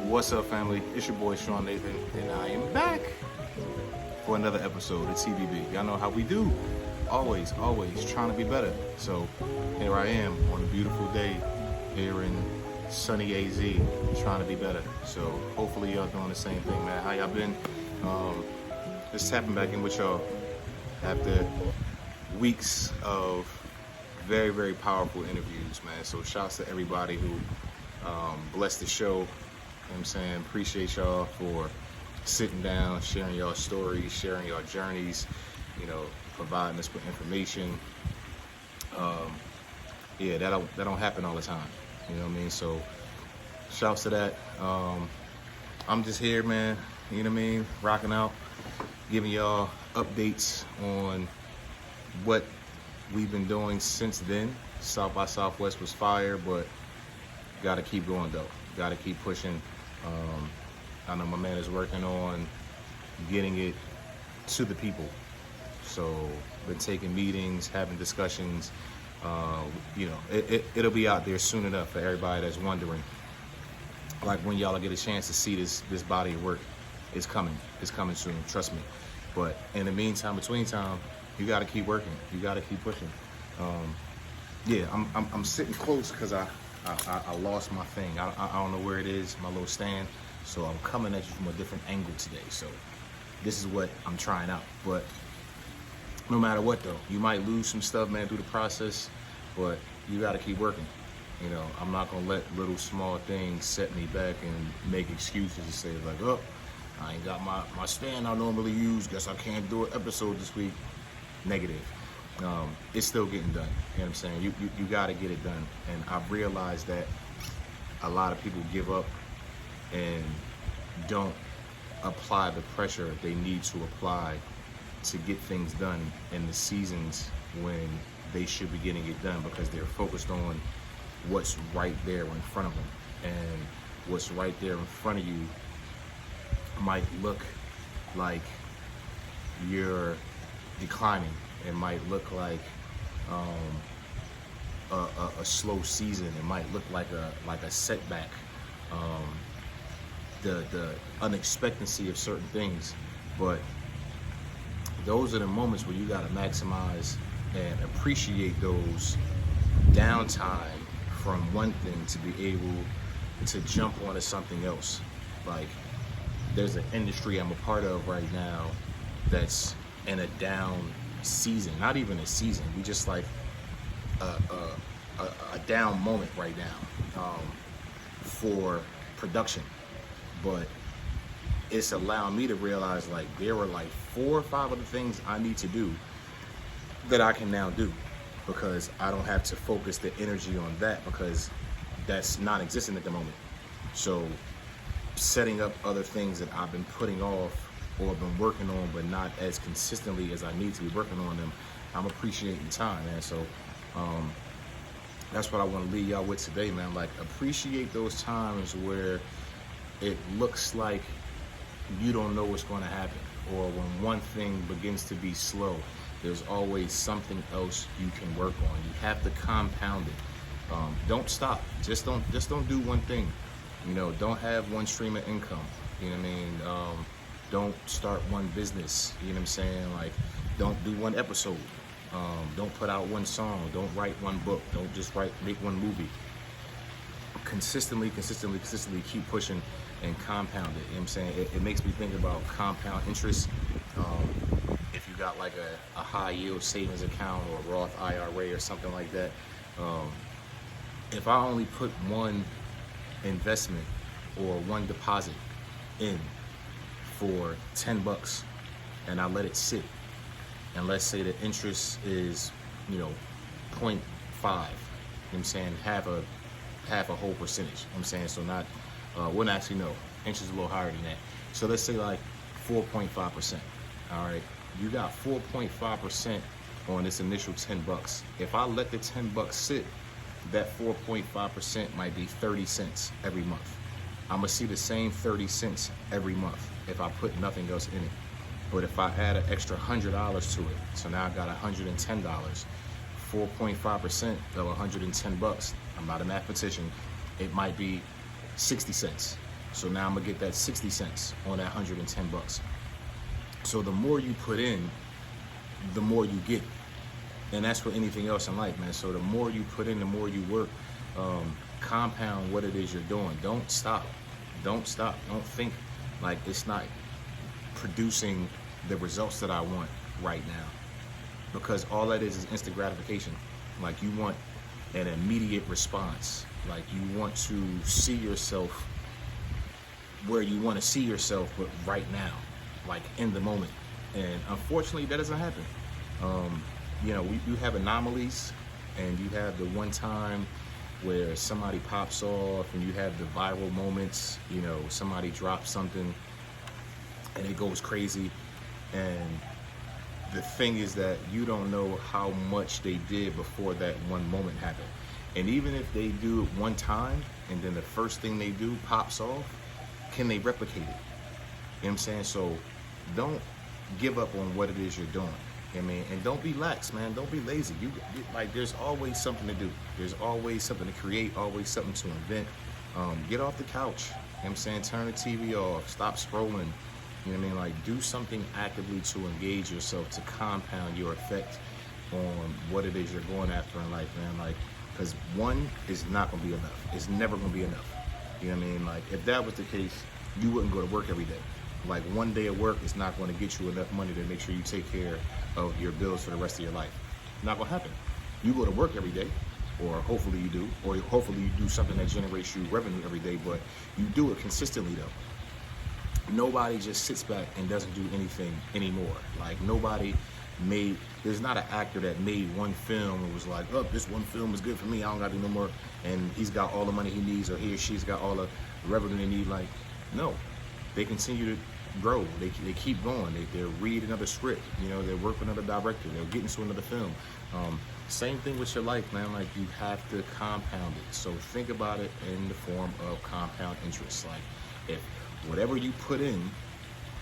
What's up, family? It's your boy Sean Nathan, and I am back for another episode of TBB. Y'all know how we do. Always trying to be better. So here I am on a beautiful day here in sunny AZ, trying to be better. So hopefully y'all doing the same thing, man. How y'all been? Just tapping back in with y'all after weeks of very, very powerful interviews, man. So shouts to everybody who blessed the show. You know what I'm saying? Appreciate y'all for sitting down, sharing y'all stories, sharing y'all journeys, you know, providing us with information. Yeah, that don't happen all the time. You know what I mean? So shouts to that. I'm just here, man, you know what I mean, rocking out, giving y'all updates on what we've been doing since then. South by Southwest was fire, but gotta keep going though. Gotta keep pushing. I know my man is working on getting it to the people. So been taking meetings, having discussions. You know, it'll be out there soon enough for everybody that's wondering. Like when y'all get a chance to see this body of work, it's coming. It's coming soon. Trust me. But in the meantime, between time, you got to keep working. You got to keep pushing. Yeah, I'm sitting close because I lost my thing. I don't know where it is, my little stand. So I'm coming at you from a different angle today. So this is what I'm trying out. But no matter what though, you might lose some stuff, man, through the process, but you got to keep working. You know, I'm not going to let little small things set me back and make excuses and say like, oh, I ain't got my stand I normally use. Guess I can't do an episode this week. Negative. It's still getting done. You know what I'm saying? You got to get it done. And I've realized that a lot of people give up and don't apply the pressure they need to apply to get things done in the seasons when they should be getting it done, because they're focused on what's right there in front of them. And what's right there in front of you might look like you're declining. It might look like a slow season. It might look like a setback. The unexpectancy of certain things. But those are the moments where you got to maximize and appreciate those downtime from one thing to be able to jump onto something else. Like, there's an industry I'm a part of right now that's in a down season. Not even a season. We just like a down moment right now for production. But it's allowed me to realize like there were like 4 or 5 other things I need to do that I can now do, because I don't have to focus the energy on that, because that's non-existent at the moment. So setting up other things that I've been putting off or been working on but not as consistently as I need to be working on them, I'm appreciating time, man. So that's what I want to leave y'all with today, man. Like, appreciate those times where it looks like you don't know what's going to happen, or when one thing begins to be slow, there's always something else you can work on. You have to compound it. Don't stop. Just don't do one thing. You know, don't have one stream of income. You know what I mean? Don't start one business. You know what I'm saying? Like, don't do one episode. Don't put out one song. Don't write one book. Don't just make one movie. Consistently keep pushing and compound it. You know what I'm saying? It makes me think about compound interest. If you got like a high yield savings account or a Roth IRA or something like that, if I only put one investment or one deposit in for $10 and I let it sit, and let's say the interest is, you know, 0.5, you know what I'm saying, half a whole percentage, you know what I'm saying, so not, well, actually no, interest is a little higher than that. So let's say like 4.5%, all right, you got 4.5% on this initial $10. If I let the $10 sit, that 4.5% might be 30 cents every month. I'm gonna see the same 30 cents every month if I put nothing else in it. But if I add an extra $100 to it, so now I got $110, 4.5% of $110, I'm not a mathematician, it might be 60 cents. So now I'm gonna get that 60 cents on that 110 bucks. So the more you put in, the more you get. And that's for anything else in life, man. So the more you put in, the more you work. Compound what it is you're doing. Don't stop. Don't stop. Don't think like it's not producing the results that I want right now. Because all that is instant gratification. Like you want an immediate response. Like you want to see yourself where you want to see yourself, but right now, like in the moment. And unfortunately, that doesn't happen. You know, you have anomalies, and you have the one time where somebody pops off, and you have the viral moments. You know, somebody drops something, and it goes crazy. And the thing is that you don't know how much they did before that one moment happened. And even if they do it one time, and then the first thing they do pops off, can they replicate it? You know what I'm saying? So don't give up on what it is you're doing. I mean, and don't be lax, man. Don't be lazy. You like, there's always something to do. There's always something to create, always something to invent. Get off the couch. You know what I'm saying? Turn the TV off. Stop scrolling. You know what I mean? Like, do something actively to engage yourself, to compound your effect on what it is you're going after in life, man. Like, because one is not going to be enough. It's never going to be enough. You know what I mean? Like, if that was the case, you wouldn't go to work every day. Like, one day of work is not going to get you enough money to make sure you take care of your bills for the rest of your life. Not going to happen. You go to work every day, or hopefully you do, or hopefully you do something that generates you revenue every day, but you do it consistently, though. Nobody just sits back and doesn't do anything anymore. Like, there's not an actor that made one film and was like, oh, this one film is good for me, I don't got to do no more, and he's got all the money he needs, or he or she's got all the revenue they need. Like, no. They continue to grow. They keep going. They'll read another script. You know, they work with another director. They'll get into another film. Same thing with your life, man. Like, you have to compound it. So think about it in the form of compound interest. Like, if whatever you put in,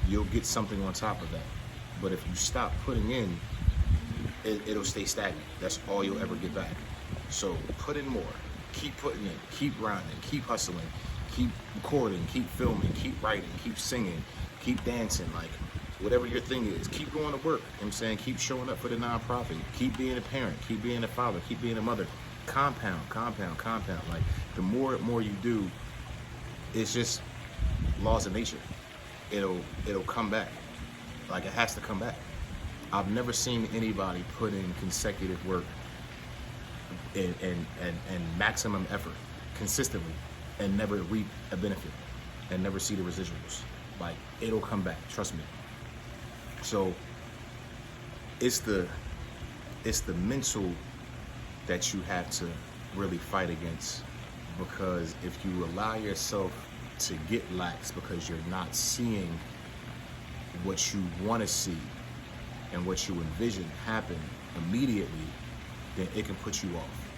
you'll get something on top of that. But if you stop putting in, it'll stay stagnant. That's all you'll ever get back. So put in more. Keep putting in. Keep grinding. Keep hustling. Keep recording, keep filming, keep writing, keep singing, keep dancing, like whatever your thing is. Keep going to work, you know what I'm saying? Keep showing up for the nonprofit. Keep being a parent, keep being a father, keep being a mother. Compound. Like, the more you do, it's just laws of nature. It'll come back. Like, it has to come back. I've never seen anybody put in consecutive work and maximum effort consistently and never reap a benefit and never see the residuals. Like, it'll come back, trust me. So it's the mental that you have to really fight against, because if you allow yourself to get lax because you're not seeing what you want to see and what you envision happen immediately, then it can put you off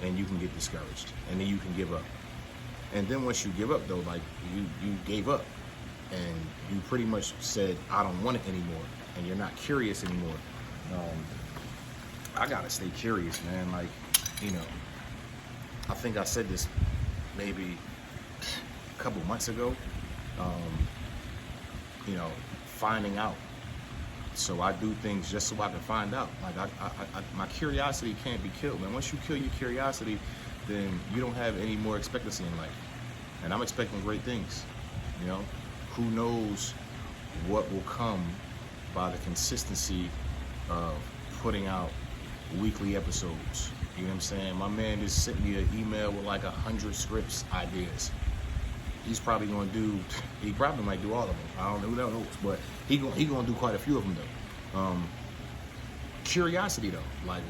and you can get discouraged, and then you can give up. And then once you give up, though, like, you gave up and you pretty much said, I don't want it anymore, and you're not curious anymore. I gotta stay curious, man. Like, you know, I think I said this maybe a couple months ago, you know, finding out. So I do things just so I can find out. Like, my curiosity can't be killed, man. Once you kill your curiosity, then you don't have any more expectancy in life. And I'm expecting great things, you know? Who knows what will come by the consistency of putting out weekly episodes. You know what I'm saying? My man just sent me an email with like 100 scripts ideas. He's probably he probably might do all of them. I don't know, who knows, but he gonna do quite a few of them though. Curiosity though, like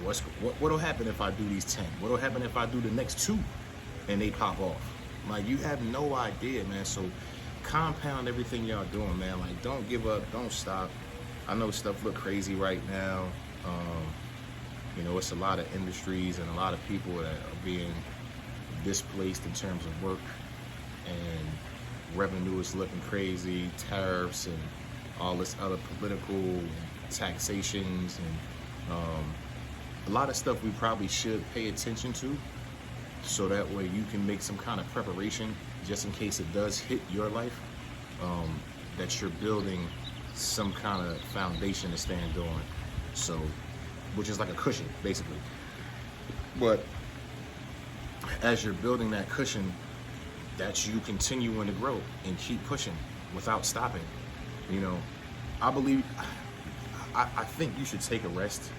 what'll happen if I do these 10? What'll happen if I do the next 2 and they pop off? Like, you have no idea, man. So compound everything y'all doing, man. Like, don't give up, don't stop. I know stuff look crazy right now. You know, it's a lot of industries and a lot of people that are being displaced in terms of work, and revenue is looking crazy, tariffs and all this other political taxations, and a lot of stuff we probably should pay attention to, so that way you can make some kind of preparation just in case it does hit your life, that you're building some kind of foundation to stand on. So, which is like a cushion, basically. But as you're building that cushion, that you continuing to grow and keep pushing without stopping. You know, I believe, I think you should take a rest.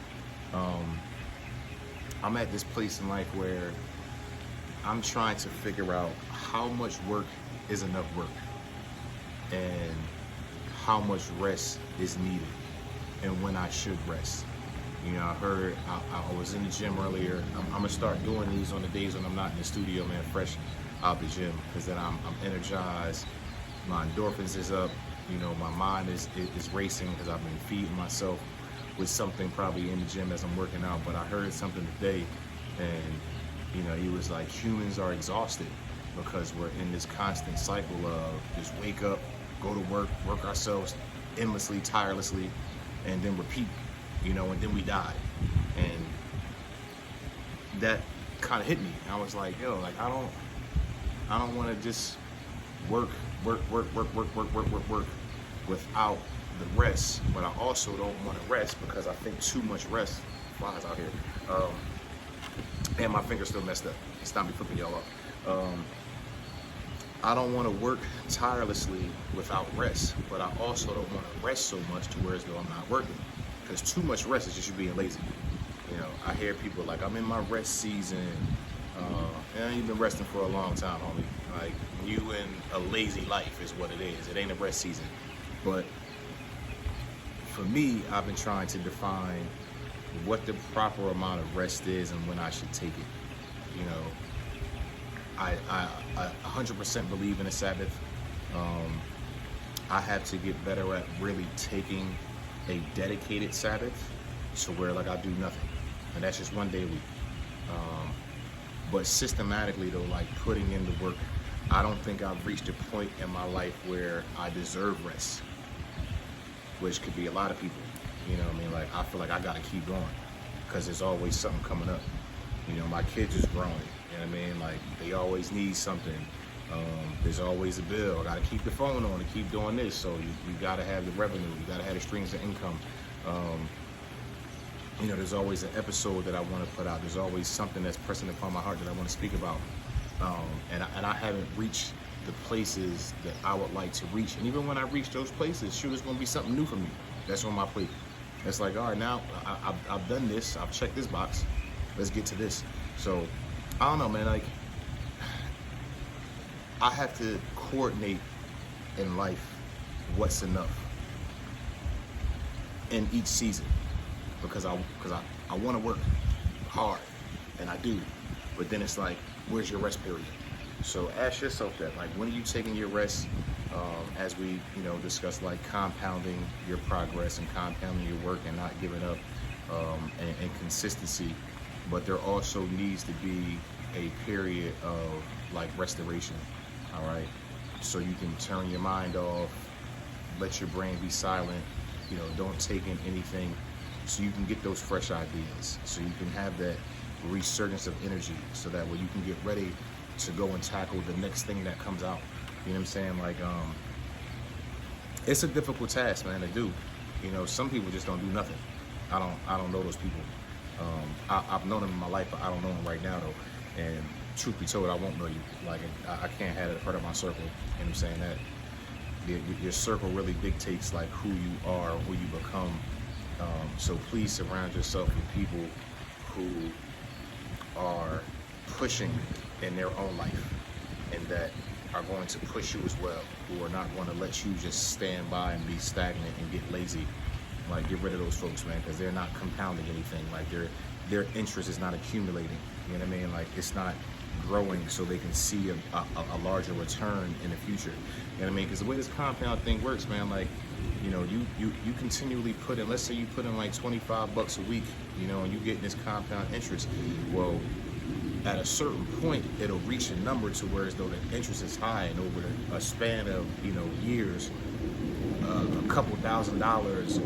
I'm at this place in life where I'm trying to figure out how much work is enough work and how much rest is needed and when I should rest. You know, I was in the gym earlier. I'm gonna start doing these on the days when I'm not in the studio, man, fresh out the gym, because then I'm energized, my endorphins is up, you know, my mind is racing because I've been feeding myself with something probably in the gym as I'm working out. But I heard something today, and you know, he was like, humans are exhausted because we're in this constant cycle of just wake up, go to work, work ourselves endlessly, tirelessly, and then repeat, you know, and then we die. And that kind of hit me. I was like, yo, like I don't want to just work without the rest, but I also don't want to rest because I think too much rest flies out here. And my finger's still messed up. Stop me flipping y'all off. I don't want to work tirelessly without rest, but I also don't want to rest so much to where as though I'm not working, because too much rest is just you being lazy. You know, I hear people like, I'm in my rest season. And you've been resting for a long time, homie. Like, you in a lazy life is what it is. It ain't a rest season. But for me, I've been trying to define what the proper amount of rest is and when I should take it. You know, I 100% believe in a Sabbath. I have to get better at really taking a dedicated Sabbath to where like I do nothing, and that's just one day a week. But systematically though, like putting in the work, I don't think I've reached a point in my life where I deserve rest, which could be a lot of people. You know what I mean? Like, I feel like I gotta keep going because there's always something coming up. You know, my kids is growing. You know what I mean? Like, they always need something. There's always a bill. I gotta keep the phone on and keep doing this. So you gotta have the revenue. You gotta have the streams of income. You know, there's always an episode that I want to put out. There's always something that's pressing upon my heart that I want to speak about. And I haven't reached the places that I would like to reach. And even when I reach those places, sure, there's going to be something new for me that's on my plate. It's like, all right, now I've done this. I've checked this box. Let's get to this. So, I don't know, man. Like, I have to coordinate in life what's enough in each season. Because I want to work hard, and I do, but then it's like, where's your rest period? So ask yourself that, like, when are you taking your rest? As we, you know, discuss like compounding your progress and compounding your work and not giving up, and consistency, but there also needs to be a period of like restoration. All right, so you can turn your mind off, let your brain be silent. You know, don't take in anything. So you can get those fresh ideas, so you can have that resurgence of energy, so that way you can get ready to go and tackle the next thing that comes out. You know what I'm saying? Like, it's a difficult task, man, to do. You know, some people just don't do nothing. I don't know those people. I've known them in my life, but I don't know them right now though. And truth be told, I won't know you. Like, I can't have it a part of my circle. You know what I'm saying? That your circle really dictates like who you are, who you become. So please surround yourself with people who are pushing in their own life and that are going to push you as well, who are not going to let you just stand by and be stagnant and get lazy. Like, get rid of those folks, man, because they're not compounding anything. Like, their interest is not accumulating. You know what I mean? Like, it's not growing so they can see a larger return in the future. You know what I mean? Because the way this compound thing works, man, like, you know, you continually put in, let's say you put in like $25 a week, you know, and you get this compound interest. Well, at a certain point, it'll reach a number to where as though the interest is high, and over a span of, you know, years, a couple $1,000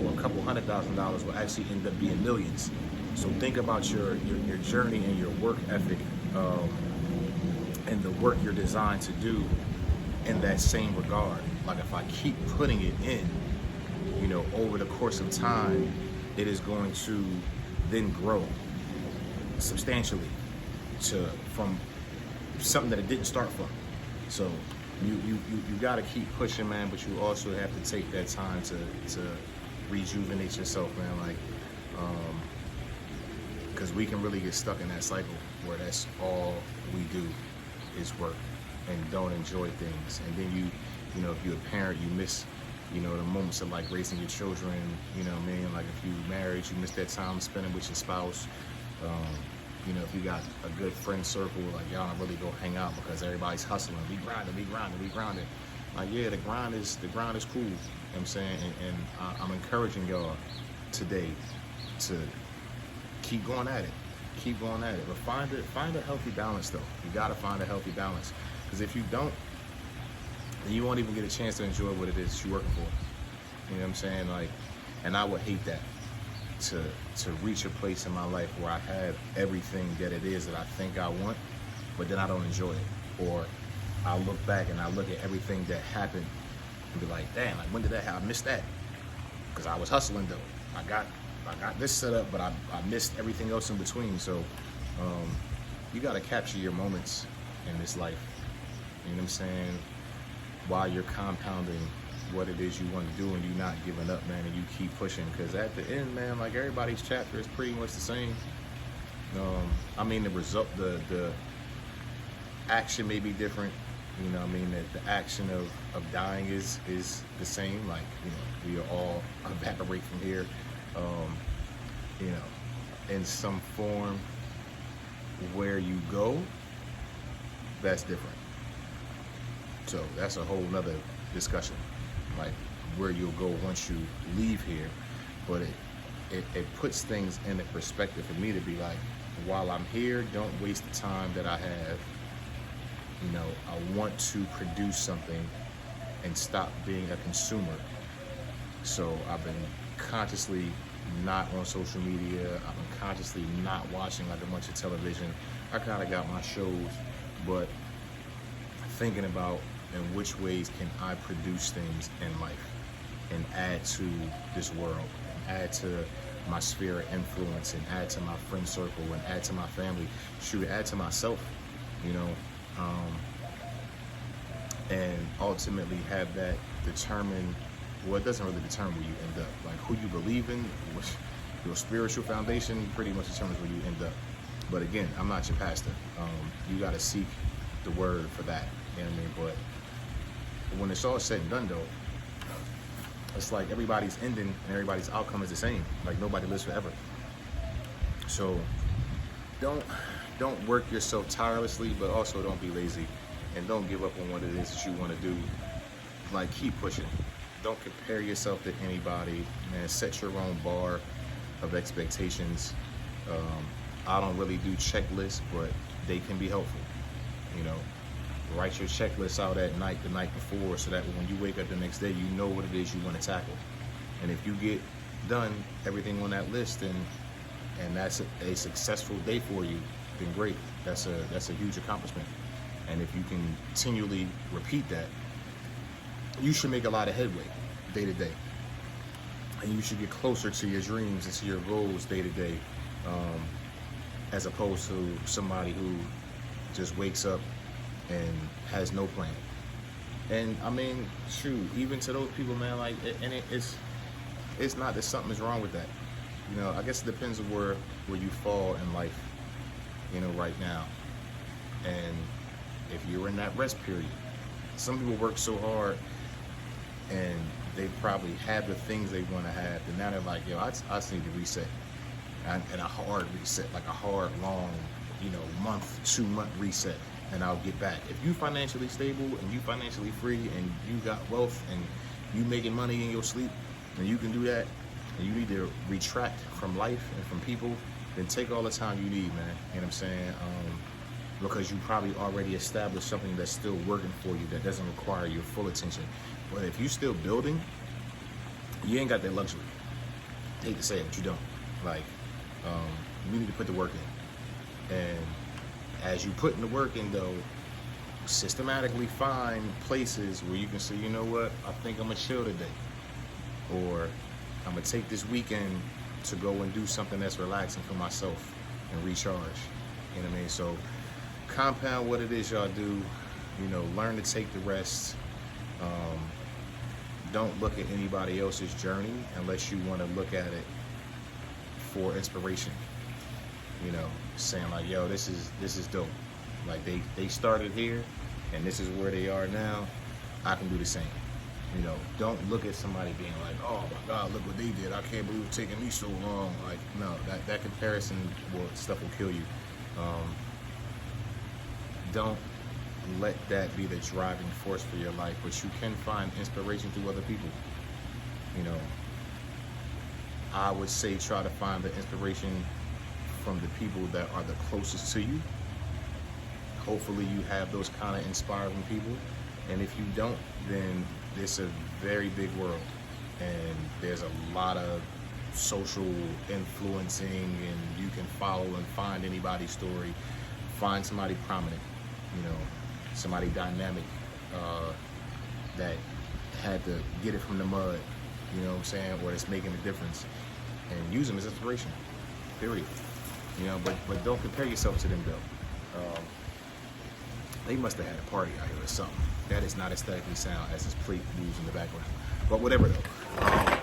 or a couple $100,000 will actually end up being millions. So think about your journey and your work ethic and the work you're designed to do in that same regard. Like if I keep putting it in, you know, over the course of time, it is going to then grow substantially from something that it didn't start from. So you got to keep pushing, man, but you also have to take that time to rejuvenate yourself, man. Like, because we can really get stuck in that cycle where that's all we do is work and don't enjoy things. And then you know, if you're a parent, you miss, you know, the moments of like raising your children. You know what I mean? Like if you married, you miss that time spending with your spouse. You know, if you got a good friend circle, like y'all don't really go hang out because everybody's hustling. We grinding. Like, yeah, the grind is cool. You know what I'm saying? And I'm encouraging y'all today to keep going at it. But find a healthy balance though. You gotta find a healthy balance. Because if you don't, then you won't even get a chance to enjoy what it is you're working for. You know what I'm saying? Like, and I would hate that. To reach a place in my life where I have everything that it is that I think I want, but then I don't enjoy it. Or I look back and I look at everything that happened and be like, damn, like when did that happen? I missed that. Because I was hustling though. I got this set up, but I missed everything else in between. So you gotta capture your moments in this life. You know what I'm saying? While you're compounding what it is you want to do and you're not giving up, man, and you keep pushing, because at the end, man, like everybody's chapter is pretty much the same. I mean, the result, the action may be different. You know what I mean? The action of dying is the same. Like, you know, we all evaporate from here, you know, in some form. Where you go, that's different. So that's a whole nother discussion. Like where you'll go once you leave here, but it puts things in a perspective for me to be like, while I'm here, don't waste the time that I have. You know, I want to produce something and stop being a consumer. So I've been consciously not on social media. I've been consciously not watching like a bunch of television. I kind of got my shows, but thinking about in which ways can I produce things in life and add to this world, and add to my sphere of influence, and add to my friend circle, and add to my family, shoot, add to myself, you know, and ultimately have that determine, well, it doesn't really determine where you end up. Like who you believe in, your spiritual foundation pretty much determines where you end up. But again, I'm not your pastor. You got to seek the word for that, you know what I mean? But when it's all said and done though, it's like everybody's ending and everybody's outcome is the same. Like nobody lives forever. So don't work yourself tirelessly, but also don't be lazy, and don't give up on what it is that you want to do. Like keep pushing. Don't compare yourself to anybody, man. Set your own bar of expectations. I don't really do checklists, but they can be helpful. You know, write your checklist out at night, the night before, so that when you wake up the next day, you know what it is you want to tackle. And if you get done everything on that list, and that's a successful day for you, then great. That's a huge accomplishment. And if you can continually repeat that, you should make a lot of headway day to day. And you should get closer to your dreams and to your goals day to day, as opposed to somebody who just wakes up and has no plan. And I mean, shoot, even to those people, man, like, and it's not that something is wrong with that. You know, I guess it depends on where you fall in life, you know, right now. And if you're in that rest period, some people work so hard and they probably have the things they want to have, and now they're like, yo, I just need to reset. And a hard reset, like a hard, long, you know, month, 2 month reset, and I'll get back. If you financially stable and you financially free and you got wealth and you making money in your sleep, and you can do that, and you need to retract from life and from people, then take all the time you need, man. You know what I'm saying? Because you probably already established something that's still working for you that doesn't require your full attention. But if you still building, you ain't got that luxury. I hate to say it, but you don't. Like, you need to put the work in. And as you put in the work in though, systematically find places where you can say, you know what, I think I'm gonna chill today, or I'm gonna take this weekend to go and do something that's relaxing for myself and recharge. You know what I mean? So compound what it is y'all do. You know, learn to take the rest. Don't look at anybody else's journey unless you want to look at it for inspiration. You know, saying like, yo, this is dope. Like they started here and this is where they are now. I can do the same. You know, don't look at somebody being like, oh my God, look what they did. I can't believe it's taking me so long. Like, no, that comparison stuff will kill you. Don't let that be the driving force for your life, but you can find inspiration through other people. You know, I would say try to find the inspiration from the people that are the closest to you. Hopefully you have those kind of inspiring people, and if you don't, then it's a very big world, and there's a lot of social influencing, and you can follow and find anybody's story, find somebody prominent, you know, somebody dynamic that had to get it from the mud, you know what I'm saying, or it's making a difference, and use them as inspiration, period. You know, but don't compare yourself to them though. They must have had a party out here or something. That is not aesthetically sound as this plate moves in the background. But whatever though.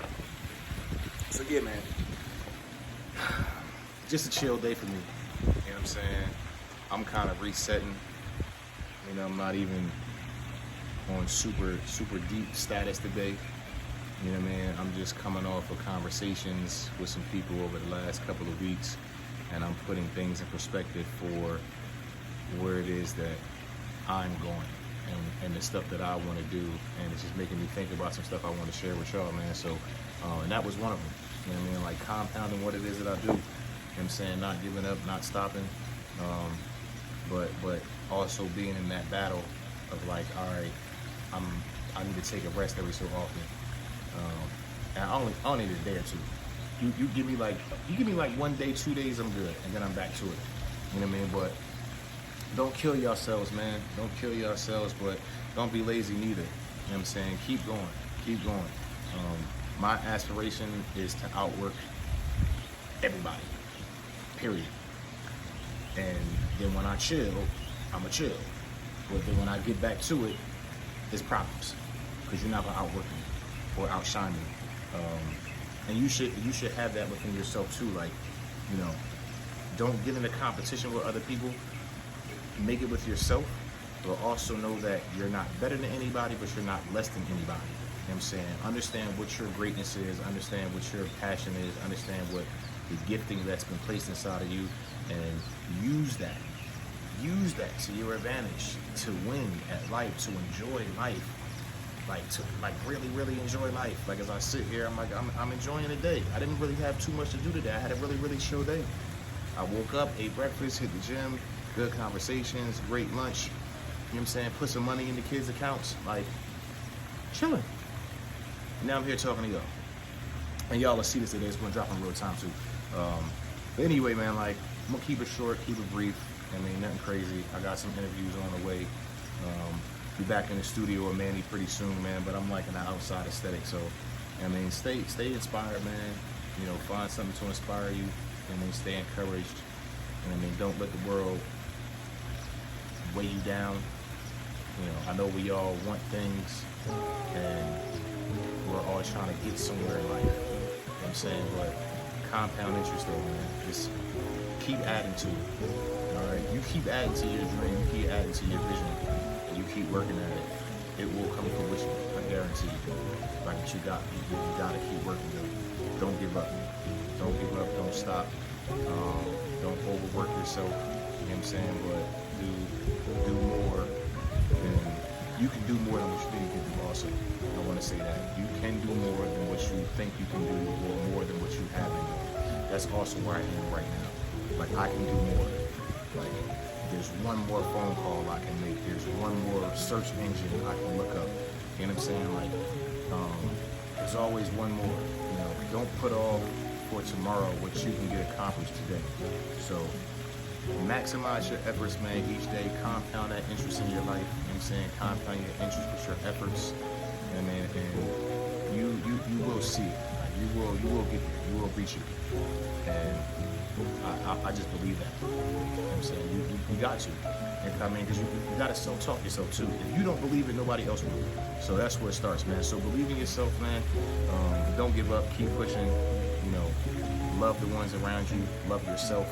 So yeah, man, just a chill day for me. You know what I'm saying? I'm kind of resetting. You know, I'm not even on super deep status today. You know what I mean? I'm just coming off of conversations with some people over the last couple of weeks, and I'm putting things in perspective for where it is that I'm going and the stuff that I want to do, and it's just making me think about some stuff I want to share with y'all, man. So, and that was one of them. You know what I mean? Like compounding what it is that I do. You know what I'm saying? Not giving up, not stopping. But also being in that battle of like, all right, I need to take a rest every so often. And I only need a day or two. You give me like 1 day, 2 days, I'm good, and then I'm back to it. You know what I mean? But don't kill yourselves, man. Don't kill yourselves, but don't be lazy neither. You know what I'm saying? Keep going. Keep going. My aspiration is to outwork everybody, period. And then when I chill, I'ma chill. But then when I get back to it, it's problems, because you're not gonna outwork me or outshine me. And you should have that within yourself too. Like, you know, don't get into competition with other people. Make it with yourself, but also know that you're not better than anybody, but you're not less than anybody. You know what I'm saying? Understand what your greatness is, understand what your passion is, understand what the gifting that's been placed inside of you, and use that to your advantage, to win at life, to enjoy life, to really enjoy life. Like, as I sit here, I'm enjoying the day. I didn't really have too much to do today. I had a really chill day. I woke up, ate breakfast, hit the gym, good conversations, great lunch. You know what I'm saying? Put some money in the kids' accounts, like chilling. Now I'm here talking to y'all, and y'all will see this today. It's gonna drop in real time too. But anyway, man, like, I'm gonna keep it short, keep it brief. I mean, nothing crazy. I got some interviews on the way. Be back in the studio with Manny pretty soon, man. But I'm liking the outside aesthetic, so I mean, stay inspired, man. You know, find something to inspire you, and then stay encouraged. And I mean, don't let the world weigh you down. You know, I know we all want things, and we're all trying to get somewhere in life. You know what I'm saying? But compound interest though, man. Just keep adding to it. All right? You keep adding to your dream, you keep adding to your vision, and you keep working at it. It will come to fruition, I guarantee you. Like, you gotta keep working though. Don't give up. Don't give up, don't stop. Don't overwork yourself. You know what I'm saying? But do more. And you can do more than what you think you can do also. I want to say that. You can do more than what you think you can do, or more than what you have in you. That's also where I am right now. Like, I can do more. Like, there's one more phone call I can make. There's one more search engine I can look up. You know what I'm saying? Like, there's always one more. You know, don't put off for tomorrow what you can get accomplished today. So maximize your efforts, man, each day. Compound that interest in your life. You know what I'm saying? Compound your interest with your efforts. And man, and you will see it. Like, you will get there. You will reach it. And I just believe that. You know what I'm saying? You got to. And I mean, because you got to self-talk yourself too. If you don't believe it, nobody else will. So that's where it starts, man. So believe in yourself, man. Don't give up. Keep pushing. You know, love the ones around you. Love yourself.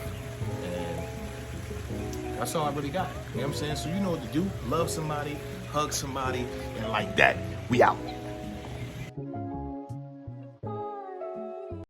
And that's all I really got. You know what I'm saying? So you know what to do. Love somebody, hug somebody, and like that, we out.